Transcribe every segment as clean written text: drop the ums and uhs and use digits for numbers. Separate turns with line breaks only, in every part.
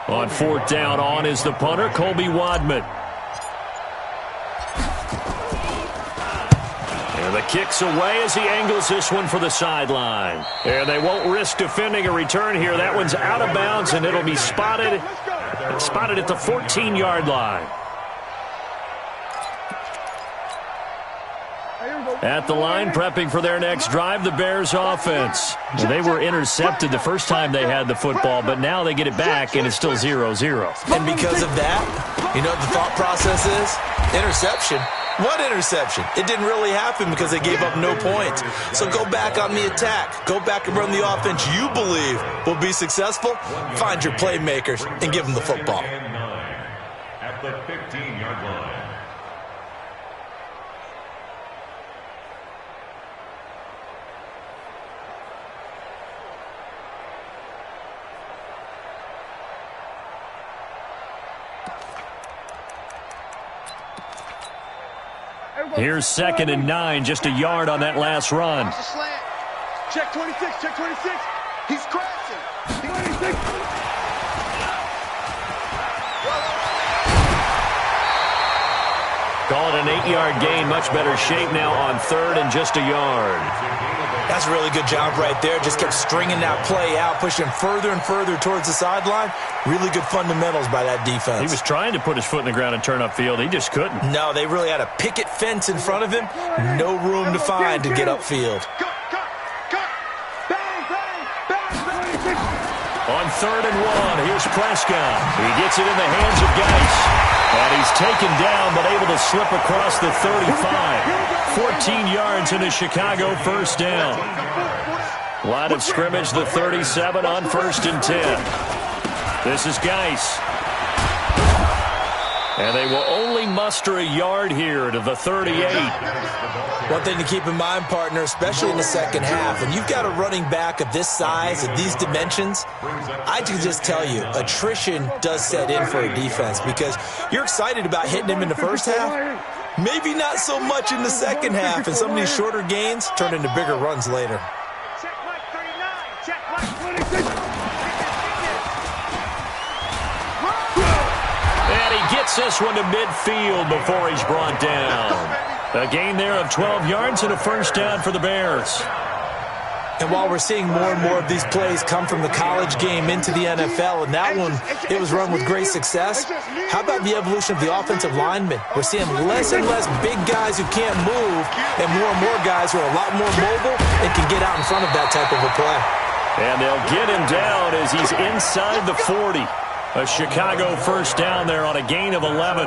On fourth down, on is the punter, Colby Wadman. And the kick's away as he angles this one for the sideline. And they won't risk defending a return here. That one's out of bounds, and it'll be spotted at the 14-yard line. At the line, prepping for their next drive, the Bears offense. They were intercepted the first time they had the football, but now they get it back, and it's still 0-0.
And because of that, you know what the thought process is? Interception. What interception? It didn't really happen because they gave up no points. So go back on the attack. Go back and run the offense you believe will be successful. Find your playmakers and give them the football.
At the 15-yard line.
Here's 2nd and 9, just a yard on that last run.
Check 26, check 26. He's crashing. 26.
Call it an 8-yard gain, much better shape now on 3rd and just a yard.
That's a really good job right there. Just kept stringing that play out, pushing further and further towards the sideline. Really good fundamentals by that defense.
He was trying to put his foot in the ground and turn upfield. He just couldn't.
No, they really had a picket fence in front of him. No room to find to get upfield.
On 3rd and 1, here's Prescott. He gets it in the hands of Gage. And he's taken down, but able to slip across the 35. 14 yards in a Chicago first down. Line of scrimmage, the 37 on 1st and 10. This is Gage. And they will only muster a yard here to the 38.
One thing to keep in mind, partner, especially in the second half, when you've got a running back of this size, of these dimensions, I can just tell you, attrition does set in for a defense because you're excited about hitting him in the first half, maybe not so much in the second half, and some of these shorter gains turn into bigger runs later.
Check Mike 39, check Mike 26.
And he gets this one to midfield before he's brought down. A gain there of 12 yards and a first down for the Bears.
And while we're seeing more and more of these plays come from the college game into the NFL, and that one, it was run with great success, how about the evolution of the offensive linemen? We're seeing less and less big guys who can't move and more guys who are a lot more mobile and can get out in front of that type of a play.
And they'll get him down as he's inside the 40. A Chicago first down there on a gain of 11.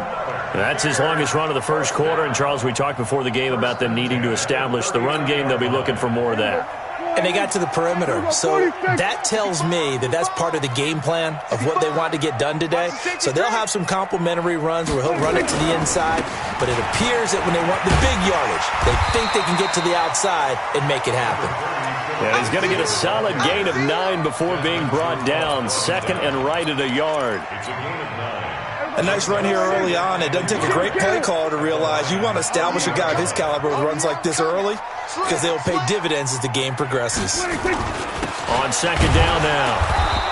That's his longest run of the first quarter. And, Charles, we talked before the game about them needing to establish the run game. They'll be looking for more of that.
And they got to the perimeter. So that tells me that that's part of the game plan of what they want to get done today. So they'll have some complementary runs where he'll run it to the inside. But it appears that when they want the big yardage, they think they can get to the outside and make it happen.
Yeah, he's going to get a solid gain of 9 before being brought down. 2nd and right at a yard.
A nice run here early on. It doesn't take a great play caller to realize you want to establish a guy of his caliber with runs like this early because they will pay dividends as the game progresses.
On 2nd down now,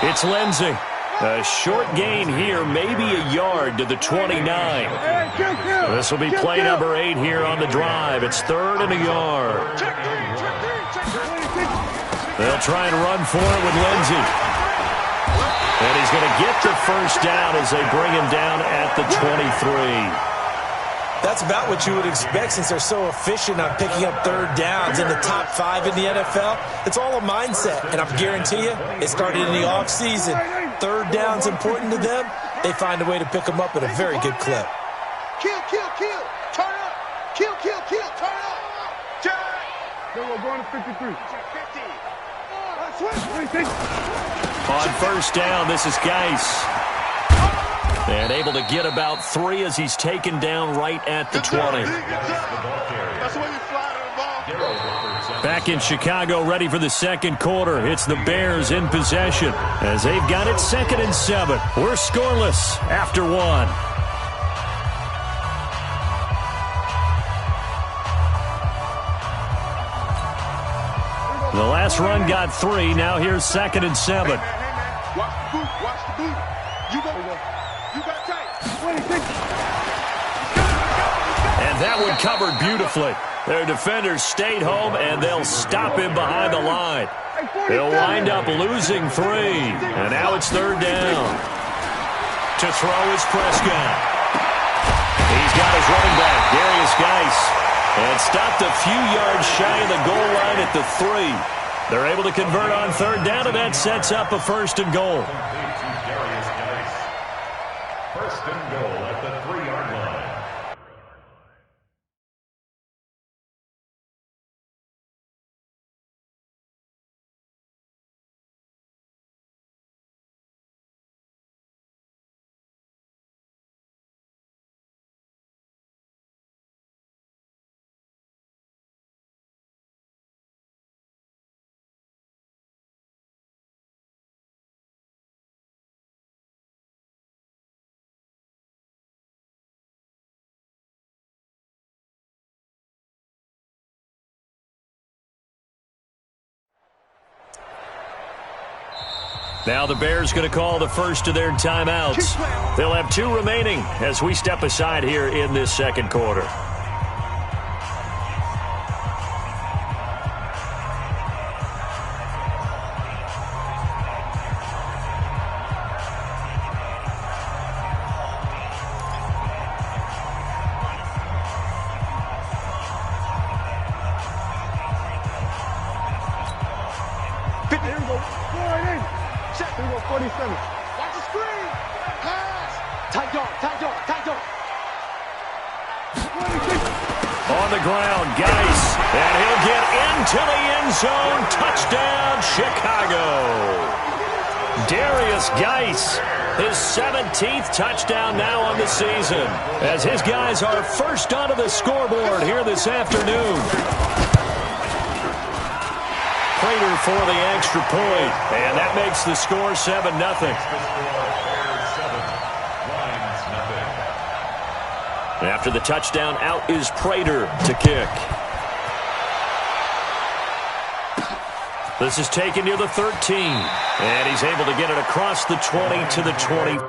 it's Lindsey. A short gain here, maybe a yard to the 29. This will be play number 8 here on the drive. It's 3rd and a yard. They'll try and run for it with Lindsey. And he's going to get the first down as they bring him down at the 23.
That's about what you would expect since they're so efficient on picking up 3rd downs in the top 5 in the NFL. It's all a mindset, and I guarantee you it started in the offseason. 3rd down's important to them. They find a way to pick them up at a very good clip.
Kill, turn up. Kill, turn up. Check. We're going to 53. Check 50.
On first down, this is Gage. And able to get about 3 as he's taken down right at the 20. Back in Chicago, ready for the second quarter. It's the Bears in possession as they've got it 2nd and 7. We're scoreless after 1. The last run got 3. Now here's 2nd and 7.
Watch the boot. You got tight. 26.
And that one covered beautifully. Their defenders stayed home, and they'll stop him behind the line. They'll wind up losing 3. And now it's 3rd down. To throw is Prescott. He's got his running back, Darius Geis. And stopped a few yards shy of the goal line at the 3. They're able to convert on 3rd down, and that sets up a 1st and goal.
First and goal at the 3-yard line.
Now the Bears going to call the first of their timeouts. They'll have 2 remaining as we step aside here in this 2nd quarter.
Here we go. 47. Watch the screen. Pass. Tight dog. 26.
On the ground, Geis. And he'll get into the end zone. Touchdown, Chicago. Darius Geis, his 17th touchdown now on the season, as his guys are first onto the scoreboard here this afternoon. Prater for the extra point, and that makes the score 7-0. After the touchdown, out is Prater to kick. This is taken near the 13, and he's able to get it across the 20 to the 20.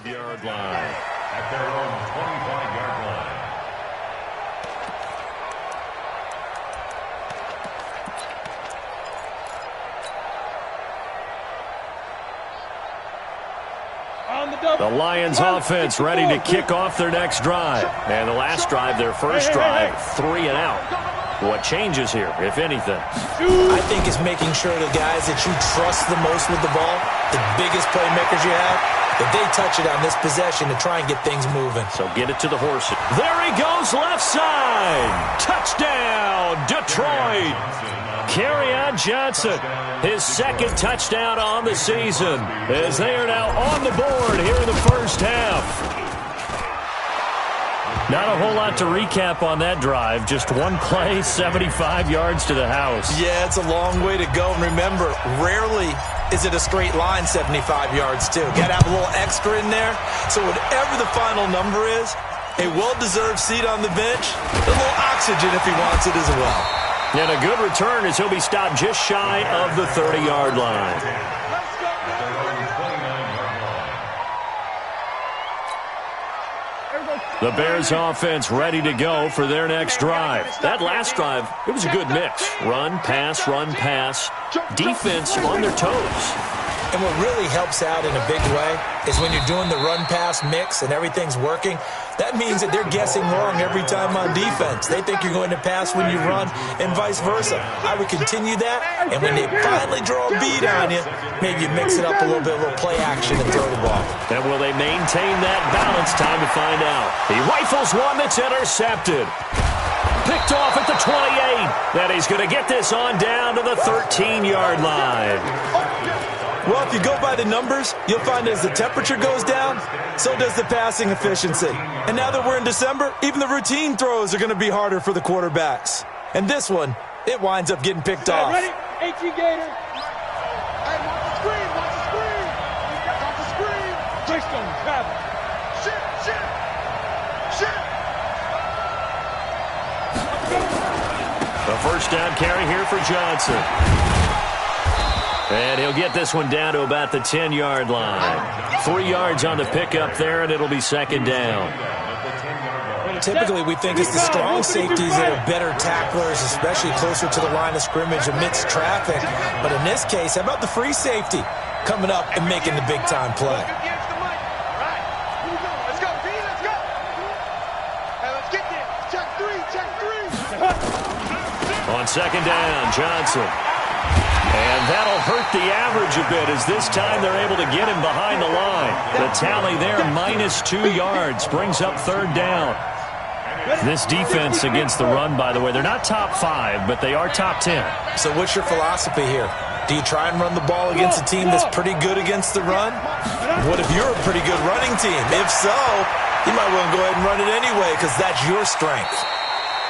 25-yard line.
At their own 25-yard line.
The Lions offense ready to kick off their next drive. And the last drive, their first drive, 3 and out. What changes here, if anything?
I think it's making sure the guys that you trust the most with the ball, the biggest playmakers you have, that they touch it on this possession to try and get things moving.
So get it to the horses. There he goes, left side. Touchdown, Detroit. Kerryon Johnson, his second touchdown on the season, as they are now on the board here in the first half. Not a whole lot to recap on that drive. Just one play, 75 yards to the house.
Yeah, it's a long way to go. And remember, rarely is it a straight line 75 yards, too. Got to have a little extra in there. So whatever the final number is, a well-deserved seat on the bench, a little oxygen if he wants it as well.
And a good return as he'll be stopped just shy of the 30-yard line. The Bears offense ready to go for their next drive. That last drive, it was a good mix. Run, pass, defense on their toes.
And what really helps out in a big way is when you're doing the run-pass mix and everything's working, that means that they're guessing wrong every time on defense. They think you're going to pass when you run and vice versa. I would continue that, and when they finally draw a bead on you, maybe you mix it up a little bit, a little play action and throw the ball.
And will they maintain that balance? Time to find out. He rifles one that's intercepted. Picked off at the 28. Then he's going to get this on down to the 13-yard line.
Well, if you go by the numbers, you'll find as the temperature goes down, so does the passing efficiency. And now that we're in December, even the routine throws are going to be harder for the quarterbacks. And this one, it winds up getting picked off.
Ready? AT Gator. Hey, watch the screen. Watch the screen. Watch the screen. Touchdown, travel. Shit.
The first down carry here for Johnson. And he'll get this one down to about the 10-yard line. 3 yards on the pickup there, and it'll be second down.
Typically, we think it's the strong safeties that are better tacklers, especially closer to the line of scrimmage amidst traffic. But in this case, how about the free safety coming up and making the big-time play?
Let's go, D. Let's go. Hey, let's get there. Check three.
On second down, Johnson. And that'll hurt the average a bit as this time they're able to get him behind the line. The tally there, -2 yards, brings up third down. This defense against the run, by the way, they're not top 5, but they are top 10.
So what's your philosophy here? Do you try and run the ball against a team that's pretty good against the run? What if you're a pretty good running team? If so, you might want to go ahead and run it anyway because that's your strength.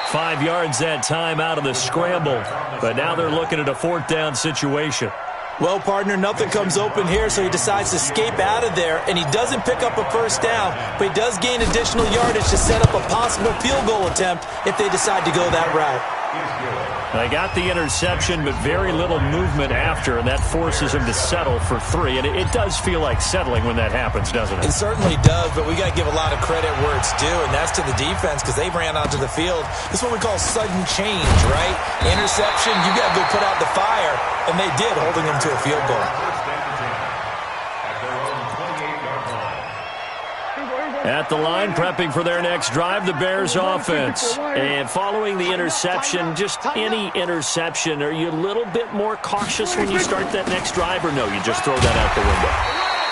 5 yards that time out of the scramble, but now they're looking at a fourth down situation.
Well, partner, nothing comes open here, so he decides to escape out of there, and he doesn't pick up a first down, but he does gain additional yardage to set up a possible field goal attempt if they decide to go that route.
They got the interception, but very little movement after, and that forces him to settle for 3. And it does feel like settling when that happens, doesn't it?
It certainly does, but we got to give a lot of credit where it's due, and that's to the defense because they ran onto the field. This is what we call sudden change, right? Interception, you got to go put out the fire, and they did, holding them to a field goal.
At the line, prepping for their next drive, the Bears offense. And following the interception, just any interception, are you a little bit more cautious when you start that next drive, or no, you just throw that out the window?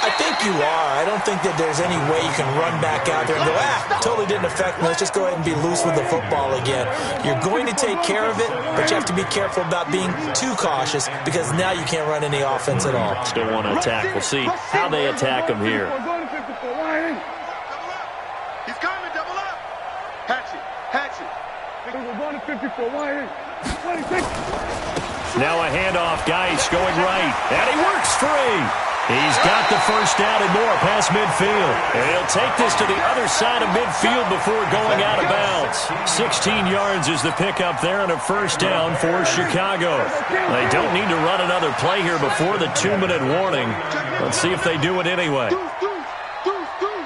I think you are. I don't think that there's any way you can run back out there and go, totally didn't affect me. Let's just go ahead and be loose with the football again. You're going to take care of it, but you have to be careful about being too cautious because now you can't run any offense at all.
Still want to attack. We'll see how they attack them here.
He's coming, double up. Hatchet. We're going to 54. Why?
Now a handoff, Gage going right, and he works free. He's got the first down and more past midfield. And he'll take this to the other side of midfield before going out of bounds. 16 yards is the pickup there and a first down for Chicago. They don't need to run another play here before the 2-minute warning. Let's see if they do it anyway.
Deuce.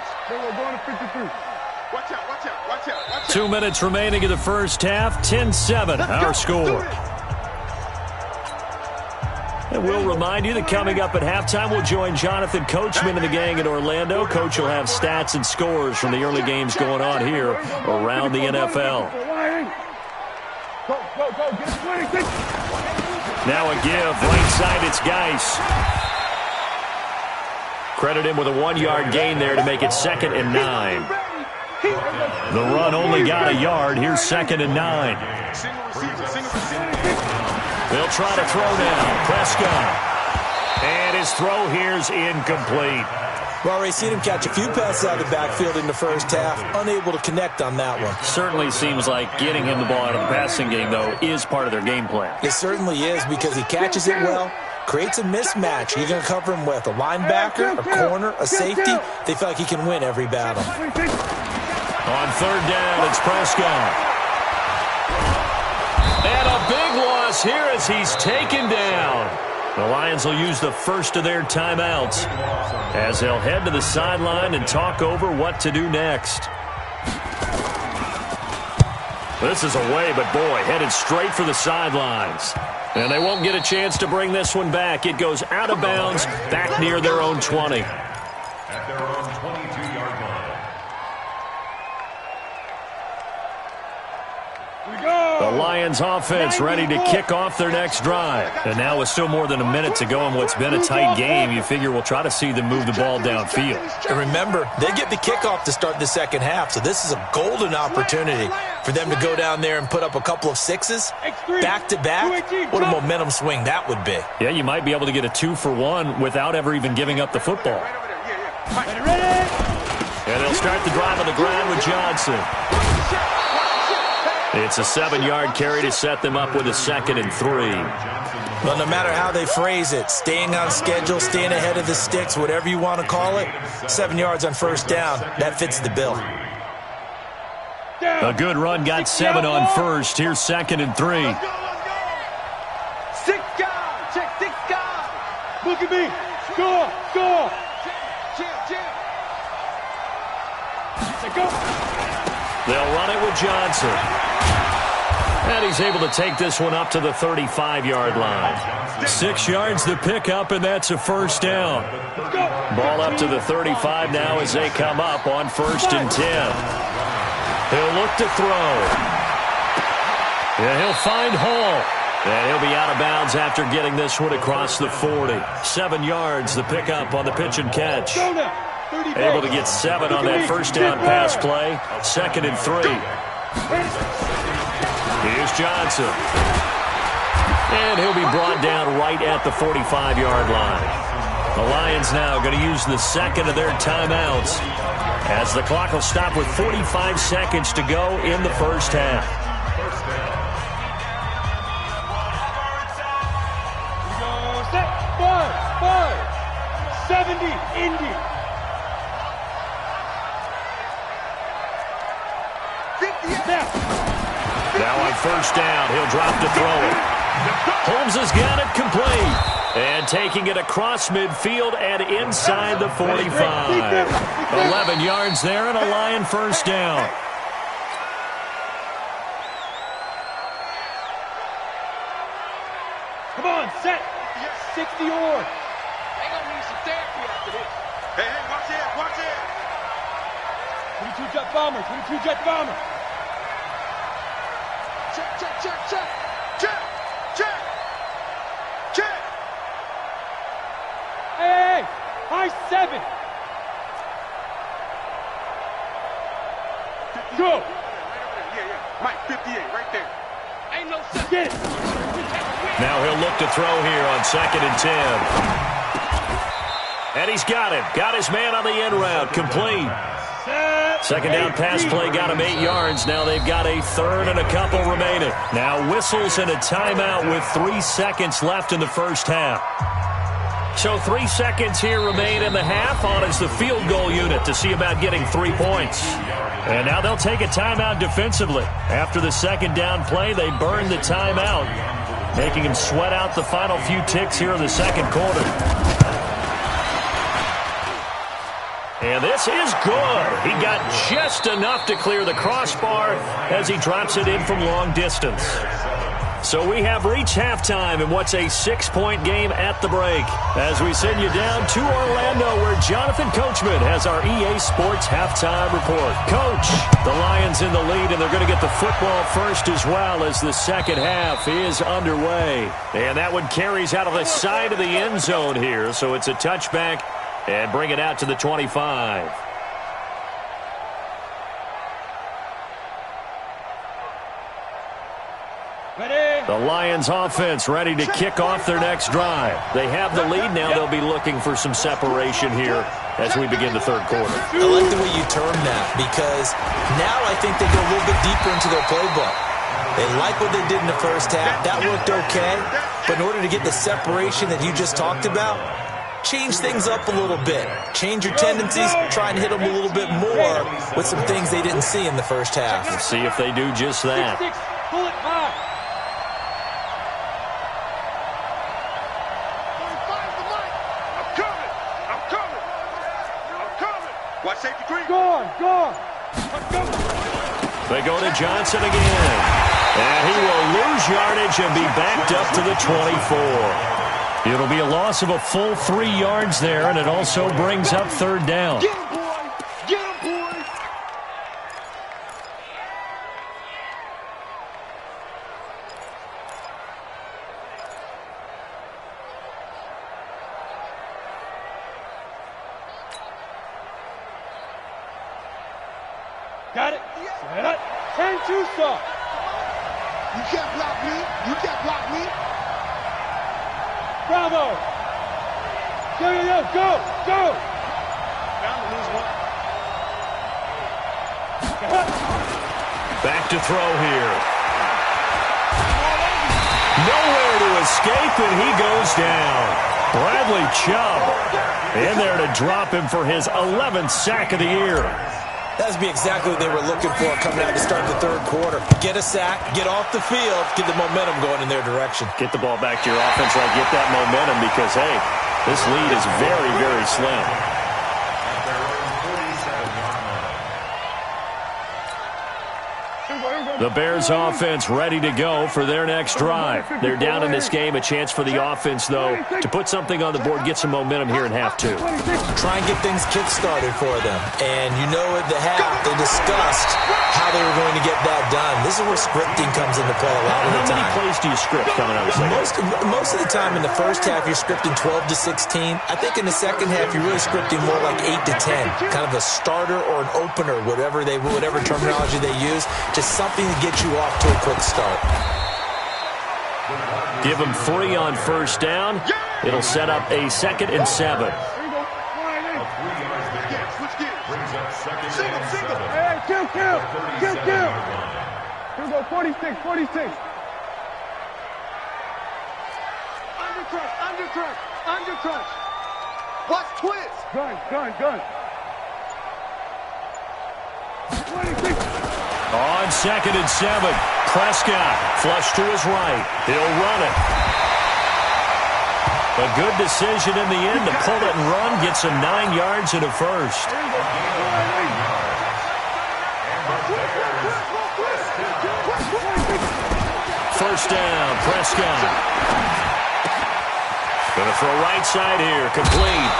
2 minutes remaining in the first half. 10-7, our score. And we'll remind you that coming up at halftime, we'll join Jonathan Coachman and the gang in Orlando. Coach will have stats and scores from the early games going on here around the NFL. Now a give. Right side, it's Gage. Credit him with a 1-yard gain there to make it 2nd and 9. The run only got a yard. Here's 2nd and 9. They'll try to throw now. Prescott. And his throw here's incomplete.
Well, already seen him catch a few passes out of the backfield in the first half. Unable to connect on that one.
Certainly seems like getting him the ball out of the passing game, though, is part of their game plan.
It certainly is because he catches it well, creates a mismatch. You're going to cover him with a linebacker, a corner, a safety. They feel like he can win every battle.
On 3rd down, it's Prescott. And a big loss here as he's taken down. The Lions will use the first of their timeouts as they'll head to the sideline and talk over what to do next. This is away, but boy, headed straight for the sidelines. And they won't get a chance to bring this one back. It goes out of bounds, back near their own 20.
At their own 22-yard line.
The Lions offense ready to kick off their next drive. And now with still more than a minute to go in what's been a tight game, you figure we'll try to see them move the ball downfield.
And remember, they get the kickoff to start the second half, so this is a golden opportunity for them to go down there and put up a couple of sixes back-to-back. What a momentum swing that would be.
Yeah, you might be able to get a 2-for-1 without ever even giving up the football. And they'll start the drive on the ground with Johnson. It's a 7-yard carry to set them up with a 2nd and 3.
Well, no matter how they phrase it, staying on schedule, staying ahead of the sticks, whatever you want to call it, 7 yards on 1st down, that fits the bill.
A good run got 7 on 1st. Here's 2nd and 3.
6 guys, check 6 guys. Look at me. Score, score. Go.
They'll run it with Johnson. And he's able to take this one up to the 35-yard line. 6 yards the pickup, and that's a 1st down. Ball up to the 35 now as they come up on 1st and 10. He'll look to throw. Yeah, he'll find Hall. And he'll be out of bounds after getting this one across the 40. 7 yards the pickup on the pitch and catch. Able to get 7 on that 1st down pass play. 2nd and 3. Here's Johnson. And he'll be brought down right at the 45-yard line. The Lions now going to use the 2nd of their timeouts as the clock will stop with 45 seconds to go in the 1st half.
Set, 5, 70, Indy.
Now on 1st down, he'll drop to throw it. Holmes has got it complete. And taking it across midfield and inside the 45. 11 yards there and a Lion 1st down.
Come on, set. 60 or. They gonna need some therapy after this. Hey, watch it, watch it. 22 jet bomber, 22 jet bomber. Check, check, check, check. Check, check, check. Hey, high 7. Go. Yeah. Mike, 58, right there. Ain't no set. Get it.
Now he'll look to throw here on 2nd and 10. And he's got it. Got his man on the end route. Complete. 2nd down pass play got him 8 yards. Now they've got a 3rd and a couple remaining. Now whistles and a timeout with 3 seconds left in the 1st half. So 3 seconds here remain in the half on as the field goal unit to see about getting 3 points. And now they'll take a timeout defensively. After the 2nd down play, they burn the timeout, making him sweat out the final few ticks here in the 2nd quarter. And this is good. He got just enough to clear the crossbar as he drops it in from long distance. So we have reached halftime in what's a 6-point game at the break. As we send you down to Orlando, where Jonathan Coachman has our EA Sports halftime report. Coach, the Lions in the lead, and they're going to get the football first as well as the second half is underway. And that one carries out of the side of the end zone here, so it's a touchback and bring it out to the 25. The Lions offense ready to kick off their next drive. They have the lead now. They'll be looking for some separation here as we begin the third quarter.
I like the way you term that, because now I think they go a little bit deeper into their playbook. They like what they did in the first half. That worked okay. But in order to get the separation that you just talked about, change things up a little bit. Change your tendencies. Try and hit them a little bit more with some things they didn't see in the first half.
Let's see if they do just that.
Pull it back.
They go to Johnson again. And he will lose yardage and be backed up to the 24. It'll be a loss of a full 3 yards there, and it also brings up third down.
Get him, boy! Get him, boy! Got it. Set up. 10-2 stop.
You can't block me. You can't block me.
Bravo. Go.
Bound to lose one.
Back to throw here. Nowhere to escape, and he goes down. Bradley Chubb in there to drop him for his 11th sack of the year.
That would be exactly what they were looking for coming out to start the third quarter. Get a sack, get off the field, get the momentum going in their direction.
Get the ball back to your offense, right? Get that momentum because, hey, this lead is very, very slim. The Bears offense ready to go for their next drive. They're down in this game. A chance for the offense, though, to put something on the board, get some momentum here in half two.
Try and get things kick-started for them. And you know at the half, they discussed how they were going to get that done. This is where scripting comes into play a lot of the time.
How many plays do you script coming out of the second?
Most of the time in the first half, you're scripting 12 to 16. I think in the second half, you're really scripting more like 8 to 10. Kind of a starter or an opener, whatever terminology they use. Just something to get you off to a quick start.
Give them 3 on first down. It'll set up a 2nd and 7.
Kill. Here we go, 46. Undercrush.
Watch twist.
Gun. 26.
On 2nd and 7, Prescott flush to his right. He'll run it. A good decision in the end to pull it and run, gets him 9 yards and a first. First down, Prescott. Going to throw right side here, complete.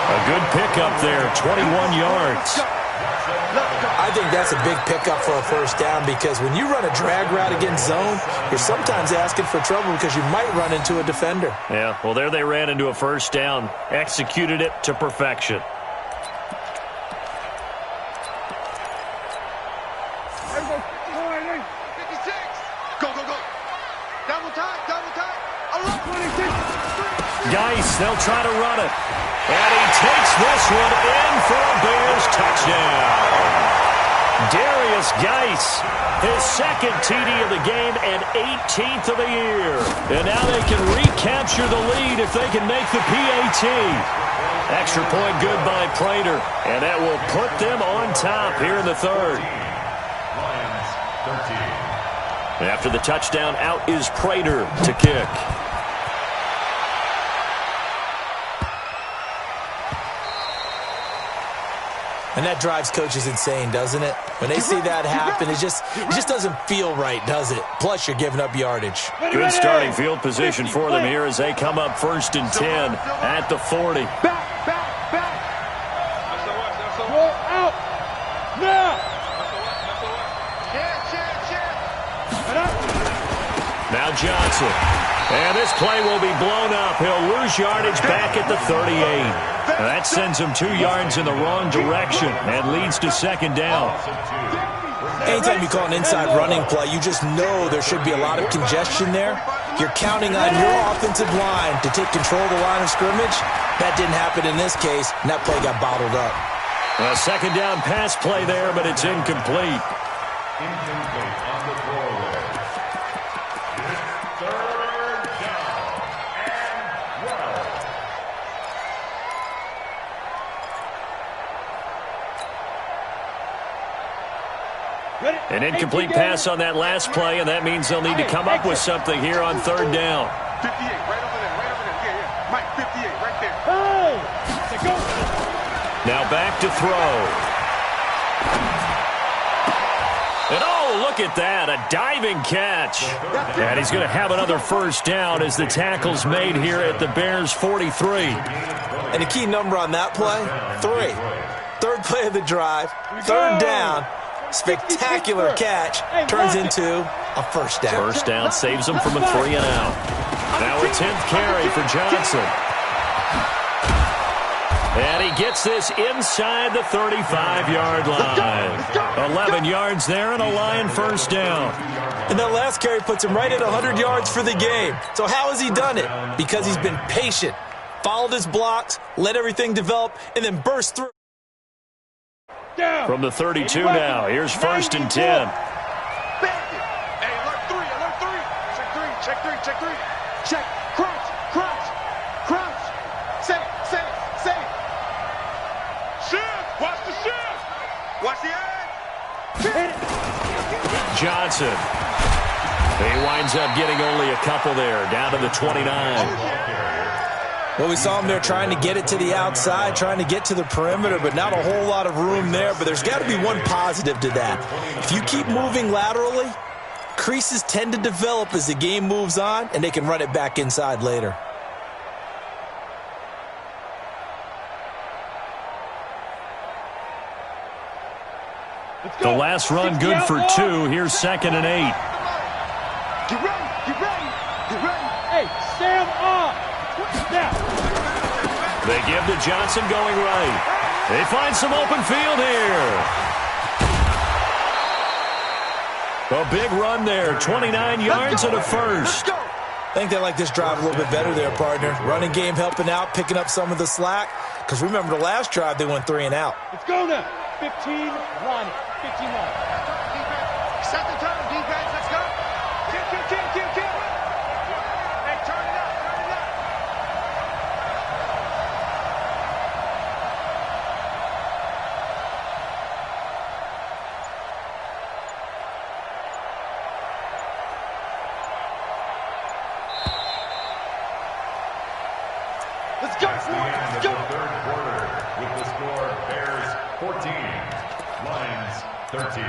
A good pickup there, 21 yards.
I think that's a big pickup for a first down because when you run a drag route against zone, you're sometimes asking for trouble because you might run into a defender.
Yeah, well, there they ran into a first down, executed it to perfection. Geis, they'll try to run it. And he takes this one in for a Bears touchdown. Darius Geis, his 2nd TD of the game and 18th of the year. And now they can recapture the lead if they can make the PAT. Extra point good by Prater. And that will put them on top here in the third. After the touchdown, out is Prater to kick.
And that drives coaches insane, doesn't it? When they see that happen, it just doesn't feel right, does it? Plus, you're giving up yardage.
Good starting field position for them here as they come up 1st and 10 at the 40.
Back. Roll out. Now.
Now Johnson. And this play will be blown up. He'll lose yardage back at the 38. That sends him 2 yards in the wrong direction and leads to 2nd down.
Anytime you call an inside running play, you just know there should be a lot of congestion there. You're counting on your offensive line to take control of the line of scrimmage. That didn't happen in this case, and that play got bottled up.
A 2nd down pass play there, but it's incomplete.
Incomplete on the throwaway. 3rd down and 12.
An incomplete pass on that last play, and that means they'll need to come up with something here on 3rd down.
58, right over there. Yeah. Mike, 58, right there.
Hey! Go!
Now back to throw. And oh, look at that, a diving catch. And he's going to have another 1st down as the tackle's made here at the Bears' 43.
And the key number on that play, 3. 3rd play of the drive, 3rd down. Spectacular catch turns into a 1st down.
1st down saves him from a 3 and out. Now a 10th carry for Johnson. And he gets this inside the 35-yard line. 11 yards there and a Lion 1st down.
And that last carry puts him right at 100 yards for the game. So how has he done it? Because he's been patient, followed his blocks, let everything develop, and then burst through.
From the 32 now, here's 1st and 10.
Hey, alert 3. Check 3. Check. Crouch. Safe. Shift. Watch the shift. Watch the edge.
Johnson. He winds up getting only a couple there, down to the 29.
Well, we saw him there trying to get it to the outside, trying to get to the perimeter, but not a whole lot of room there. But there's got to be one positive to that. If you keep moving laterally, creases tend to develop as the game moves on, and they can run it back inside later.
The last run good for 2. Here's 2nd and 8.
Get ready.
Hey, stand up. Now.
They give to Johnson going right. They find some open field here. A big run there, 29 yards and a 1st.
I think they like this drive a little bit better there, partner. Running game helping out, picking up some of the slack. Because remember the last drive, they went 3 and out.
Let's go now. 15 line. 15 line.
Set the tone, defense. Let's go. Kill. Hey, turn it up. Let's go.
Let's go. 3rd quarter with the score Bears 14, Lions 13.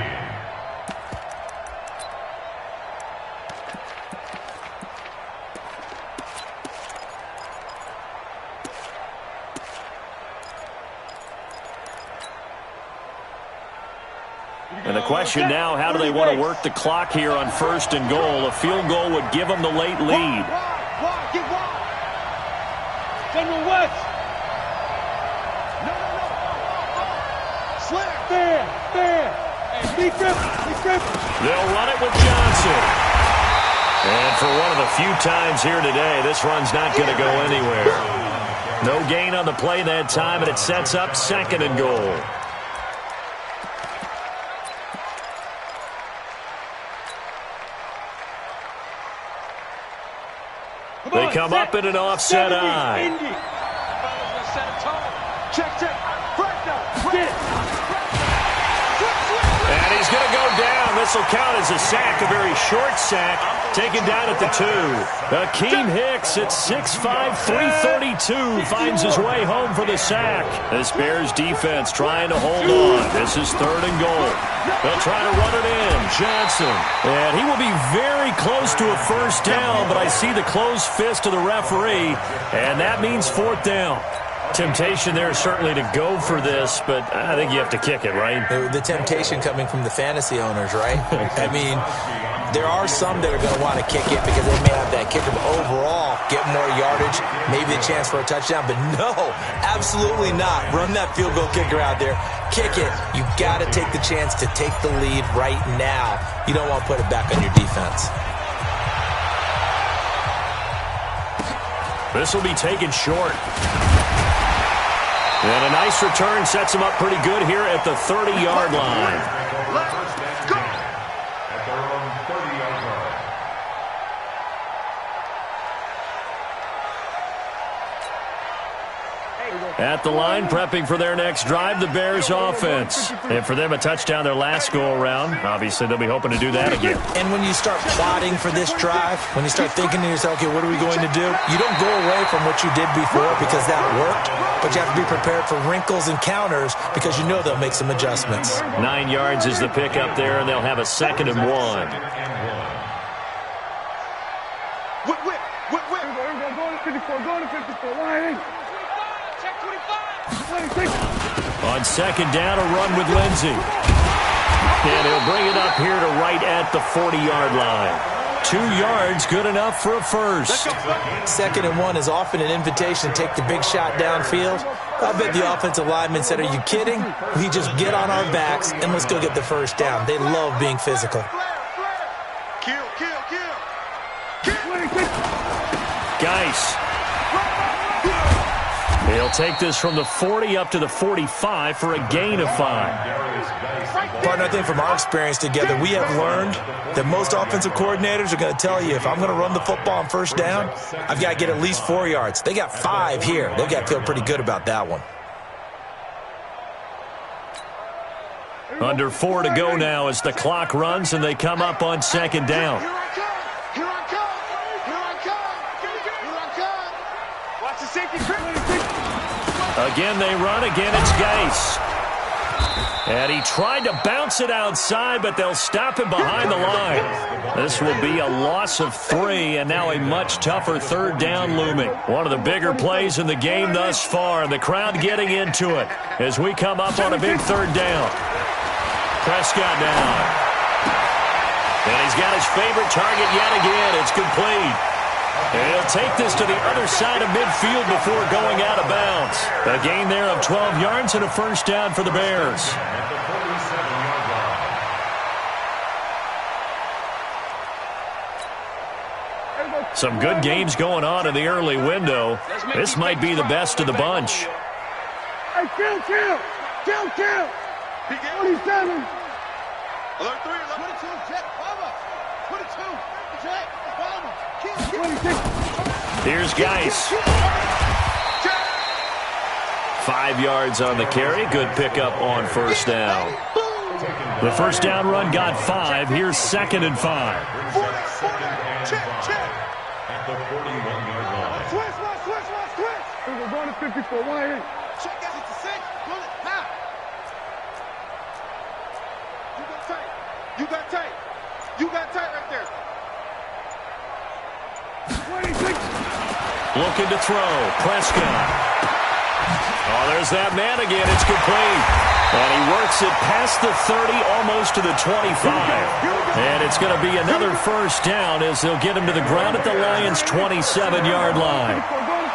And the question now, how do they want to work the clock here on 1st and goal? A field goal would give them the late lead.
Get wide.
General West.
No. Slam.
Fair. Hey, be careful.
They'll run it with Johnson. And for one of the few times here today, this run's not going to go anywhere. No gain on the play that time, and it sets up 2nd and goal. They come up in an offset eye.
Check.
And he's going to go down. down. This will count as a sack, a very short sack, taken down at the 2. Akeem Hicks at 6'5", 332, finds his way home for the sack. This Bears defense trying to hold on. This is 3rd and goal. They'll try to run it in. Johnson. And he will be very close to a first down, but I see the closed fist of the referee, and that means 4th down. Temptation there certainly to go for this, but I think you have to kick it, right?
The temptation coming from the fantasy owners, right? I mean, there are some that are going to want to kick it because they may have that kicker, but overall get more yardage, maybe a chance for a touchdown. But no, absolutely not. Run that field goal kicker out there. Kick it. You got to take the chance to take the lead right now. You don't want to put it back on your defense.
This will be taken short. And a nice return sets him up pretty good here at the 30-yard line.
Let's go. At their own 30-yard line.
At the line, prepping for their next drive, the Bears offense. And for them, a touchdown their last go-around. Obviously, they'll be hoping to do that again.
And when you start plotting for this drive, when you start thinking to yourself, okay, what are we going to do? You don't go away from what you did before because that worked, but you have to be prepared for wrinkles and counters because you know they'll make some adjustments.
9 yards is the pickup there, and they'll have a 2nd and 1.
Whip. Going to 54. Line. Check 25.
On 2nd down, a run with Lindsey. And he'll bring it up here to right at the 40-yard line. 2 yards, good enough for a first.
2nd and 1 is often an invitation to take the big shot downfield. I bet the offensive lineman said, are you kidding? We just get on our backs and let's go get the first down. They love being physical.
Kill.
Geis. He'll take this from the 40 up to the 45 for a gain of 5.
Partner, I think from our experience together, we have learned that most offensive coordinators are going to tell you, if I'm going to run the football on first down, I've got to get at least 4 yards. They got 5 here. They've got to feel pretty good about that one.
Under 4 to go now as the clock runs and they come up on 2nd down.
Here I come. Watch the safety trip.
Again they run, again it's Geis. And he tried to bounce it outside, but they'll stop him behind the line. This will be a loss of 3, and now a much tougher 3rd down looming. One of the bigger plays in the game thus far, and the crowd getting into it as we come up on a big 3rd down. Prescott down. And he's got his favorite target yet again. It's complete. And he'll take this to the other side of midfield before going out of bounds. A gain there of 12 yards and a first down for the Bears. Some good games going on in the early window. This might be the best of the bunch.
Hey, kill. 27. Alert 3, 22, check, Palmer. 22, check, Palmer. 26.
Here's Geis. 5 yards on the carry. Good pickup on first down. The first down run got 5. Here's 2nd and 5.
Check.
At the 41-yard line.
Switch. We're going to 54. 1-8. Check that. It's a 6. Pull it. Now. You got tight right there. 26.
Looking to throw. Prescott. Oh, there's that man again. It's complete. And he works it past the 30, almost to the 25. And it's going to be another first down as they'll get him to the ground at the Lions' 27-yard line.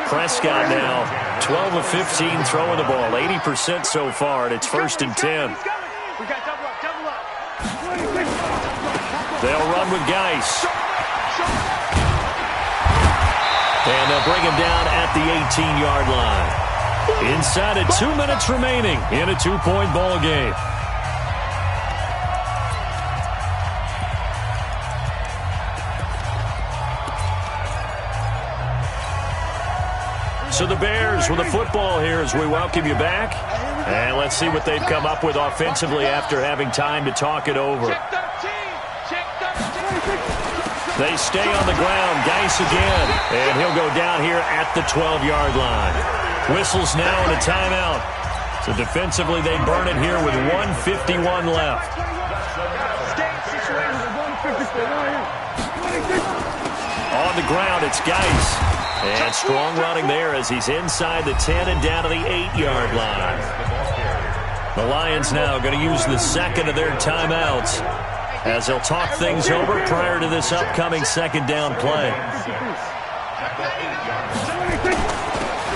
Prescott now 12 of 15 throwing the ball, 80% so far, and it's 1st and 10.
We got double up.
They'll run with Geis. And they'll bring him down at the 18-yard line. Inside of 2 minutes remaining in a 2-point ball game. So the Bears with the football here as we welcome you back. And let's see what they've come up with offensively after having time to talk it over. They stay on the ground. Geis again. And he'll go down here at the 12-yard line. Whistles now and a timeout. So defensively, they burn it here with 1:51 left. On the ground, it's Geis. And strong running there as he's inside the 10 and down to the 8-yard line. The Lions now going to use the second of their timeouts as they'll talk things over prior to this upcoming second down play.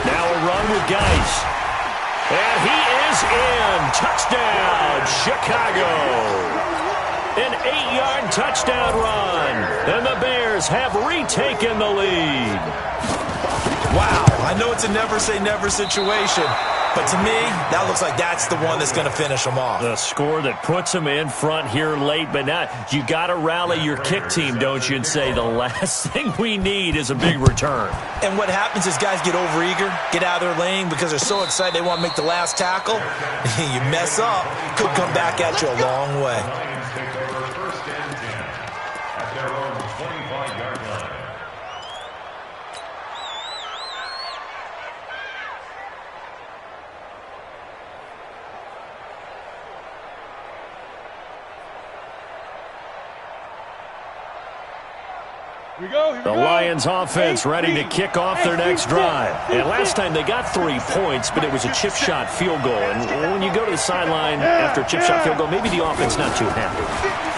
Now a run with Geis. And he is in. Touchdown, Chicago. An 8-yard touchdown run. And the Bears have retaken the lead.
Wow, I know it's a never-say-never situation, but to me, that looks like that's the one that's going to finish them off.
The score that puts them in front here late, but now you got to rally your kick team, don't you, and say the last thing we need is a big return.
And what happens is guys get overeager, get out of their lane because they're so excited they want to make the last tackle. You mess up, could come back at you a long way.
The Lions offense ready to kick off their next drive. And last time they got 3 points, but it was a chip shot field goal. And when you go to the sideline after a chip shot field goal, maybe the offense not too happy.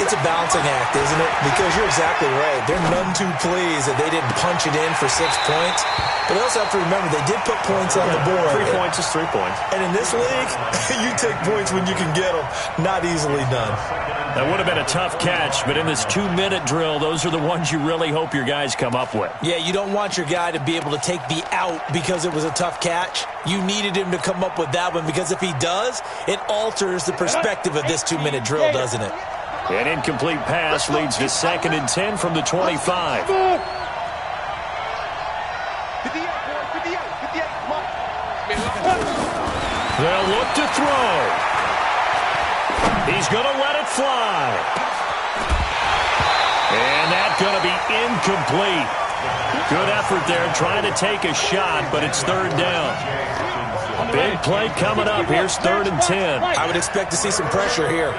It's a balancing act, isn't it? Because you're exactly right. They're none too pleased that they didn't punch it in for 6 points. But they also have to remember they did put points on the board.
3 points is 3 points.
And in this league, you take points when you can get them. Not easily done.
That would have been a tough catch, but in this 2-minute drill, those are the ones you really hope your guys come up with.
Yeah, you don't want your guy to be able to take the out because it was a tough catch. You needed him to come up with that one because if he does, it alters the perspective of this 2-minute drill, doesn't it?
An incomplete pass leads to 2nd and 10 from the 25. They'll look to throw. He's going to let it fly. And that's going to be incomplete. Good effort there trying to take a shot, but it's 3rd down. A big play coming up. Here's 3rd and 10.
I would expect to see some pressure here.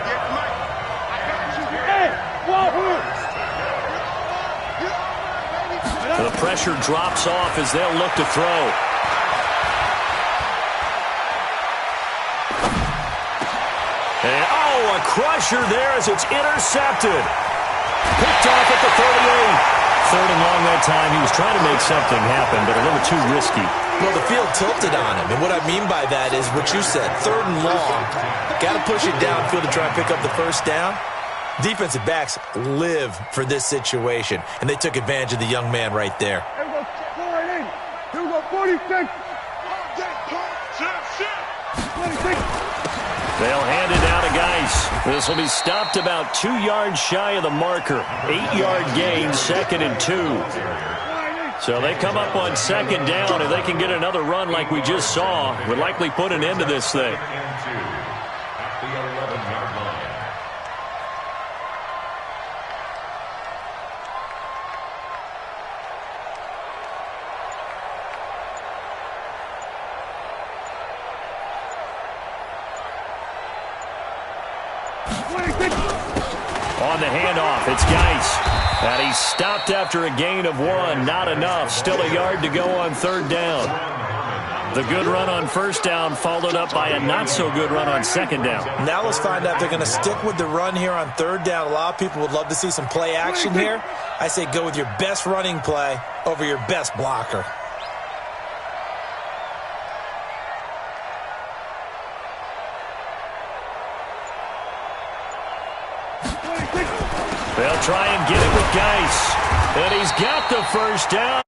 The pressure drops off as they'll look to throw. And, a crusher there as it's intercepted. Picked off at the 38. 3rd and long that time. He was trying to make something happen, but a little too risky.
Well, the field tilted on him, and what I mean by that is what you said. 3rd and long. Got to push it downfield to try and pick up the first down. Defensive backs live for this situation, and they took advantage of the young man right there.
Here we go, 46.
They'll hand it down to Geis. This will be stopped about 2 yards shy of the marker. 8-yard gain, 2nd and 2. So they come up on 2nd down. If they can get another run like we just saw, would likely put an end to this thing. On the handoff, it's Geis. And he's stopped after a gain of 1. Not enough. Still a yard to go on 3rd down. The good run on 1st down followed up by a not-so-good run on 2nd down.
Now let's find out if they're going to stick with the run here on 3rd down. A lot of people would love to see some play action here. I say go with your best running play over your best blocker.
They'll try and get it with Geis. And he's got the 1st down.